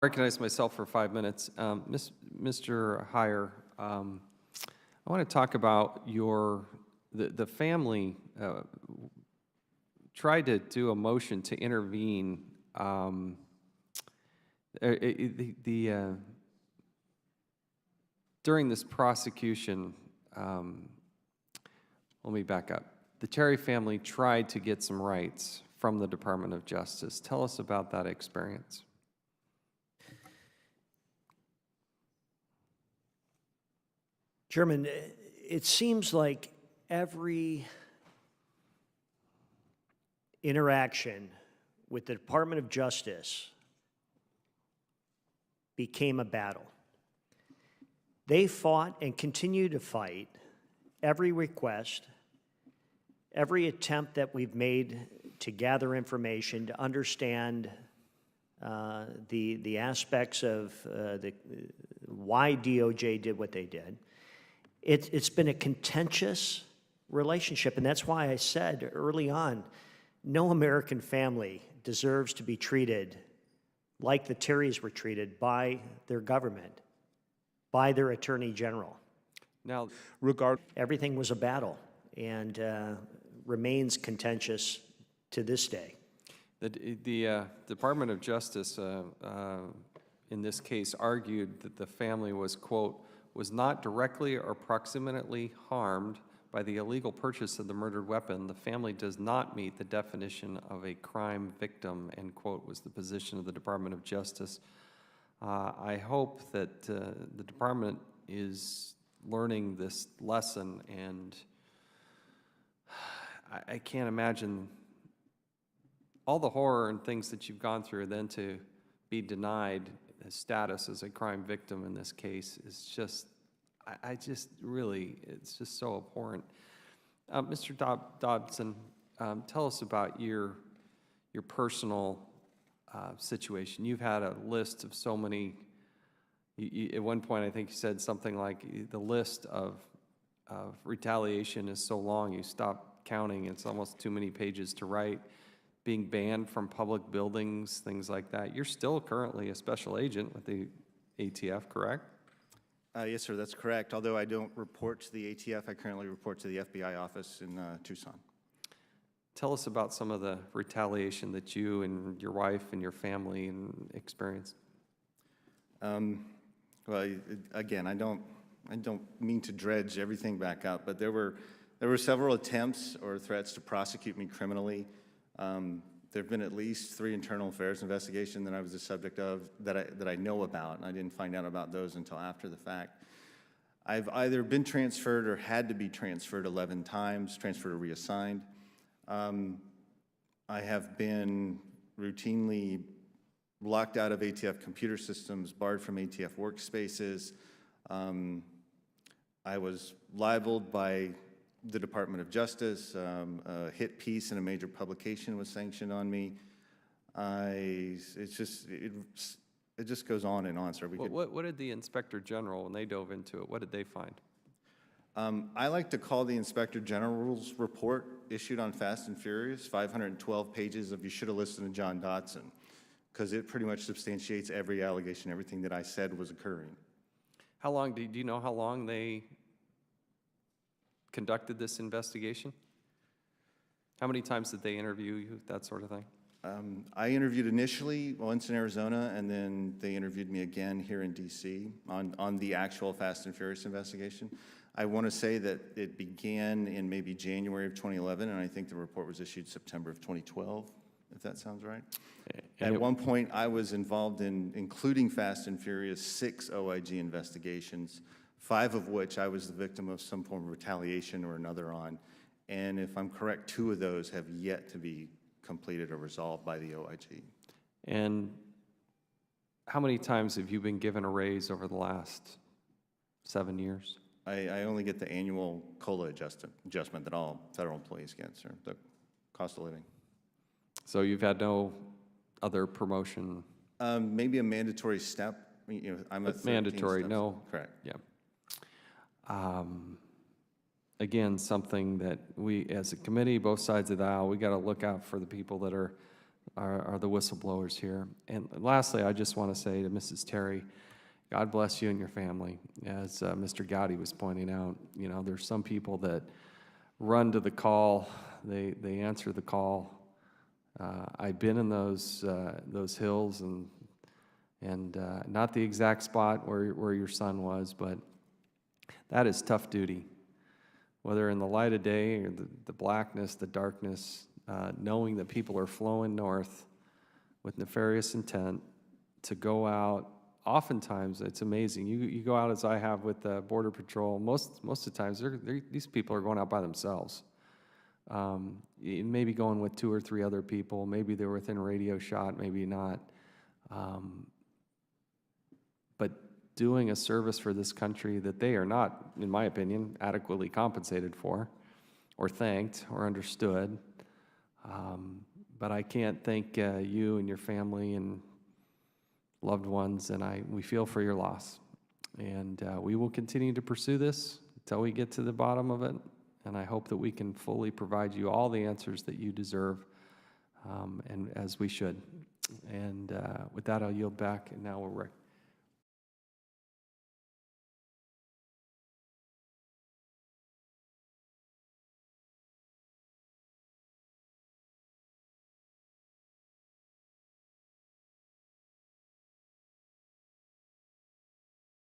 Recognize myself for 5 minutes. Mr. Heyer, I want to talk about the family tried to do a motion to intervene. During this prosecution, let me back up. The Terry family tried to get some rights from the Department of Justice. Tell us about that experience. Chairman, it seems like every interaction with the Department of Justice became a battle. They fought and continue to fight every request, every attempt that we've made to gather information, to understand the aspects of why DOJ did what they did. It's been a contentious relationship, and that's why I said early on, no American family deserves to be treated like the Terrys were treated by their government, by their Attorney General. Now, everything was a battle and remains contentious to this day. The Department of Justice, in this case, argued that the family was, quote, was not directly or proximately harmed by the illegal purchase of the murdered weapon. The family does not meet the definition of a crime victim, end quote, was the position of the Department of Justice. I hope that the department is learning this lesson, and I can't imagine all the horror and things that you've gone through, then to be denied his status as a crime victim in this case is just, I just really, it's just so abhorrent. Mr. Dobson, tell us about your personal situation. You've had a list of so many, at one point I think you said something like the list of retaliation is so long you stop counting. It's almost too many pages to write. Being banned from public buildings, things like that. You're still currently a special agent with the ATF, correct? Yes, sir, that's correct. Although I don't report to the ATF, I currently report to the FBI office in Tucson. Tell us about some of the retaliation that you and your wife and your family experienced. Well, again, I don't mean to dredge everything back up, but there were several attempts or threats to prosecute me criminally. There have been at least 3 internal affairs investigations that I was the subject of that I know about, and I didn't find out about those until after the fact. I've either been transferred or had to be transferred 11 times, transferred or reassigned. I have been routinely locked out of ATF computer systems, barred from ATF workspaces. I was libeled by the Department of Justice. A hit piece in a major publication was sanctioned on me. It just goes on and on, sir. What did the Inspector General, when they dove into it, what did they find? I like to call the Inspector General's report issued on Fast and Furious, 512 pages of you should have listened to John Dodson, because it pretty much substantiates every allegation, everything that I said was occurring. How long, do you know how long they conducted this investigation? How many times did they interview you, that sort of thing? I interviewed initially once in Arizona, and then they interviewed me again here in DC on the actual Fast and Furious investigation. I want to say that it began in maybe January of 2011, and I think the report was issued September of 2012, if that sounds right. At one point, I was involved in, including Fast and Furious, 6 OIG investigations, 5 of which I was the victim of some form of retaliation or another on. And if I'm correct, 2 of those have yet to be completed or resolved by the OIG. And how many times have you been given a raise over the last 7 years? I only get the annual COLA adjustment that all federal employees get, sir, the cost of living. So you've had no other promotion? Maybe a mandatory step. You know, I'm a mandatory, no. Correct. Yeah. Again, something that we, as a committee, both sides of the aisle, we got to look out for the people that are are the whistleblowers here. And lastly, I just want to say to Mrs. Terry, God bless you and your family. As Mr. Gowdy was pointing out, you know, there's some people that run to the call, they answer the call. I've been in those hills, and not the exact spot where your son was, but that is tough duty. Whether in the light of day or the blackness, the darkness, knowing that people are flowing north with nefarious intent to go out. Oftentimes, it's amazing. You go out as I have with the Border Patrol. Most of the times, these people are going out by themselves. Maybe going with 2 or 3 other people. Maybe they're within radio shot, maybe not. But doing a service for this country that they are not, in my opinion, adequately compensated for, or thanked, or understood. But I can't thank you and your family and loved ones, and we feel for your loss. And we will continue to pursue this until we get to the bottom of it, and I hope that we can fully provide you all the answers that you deserve, and as we should. And with that, I'll yield back, and now we'll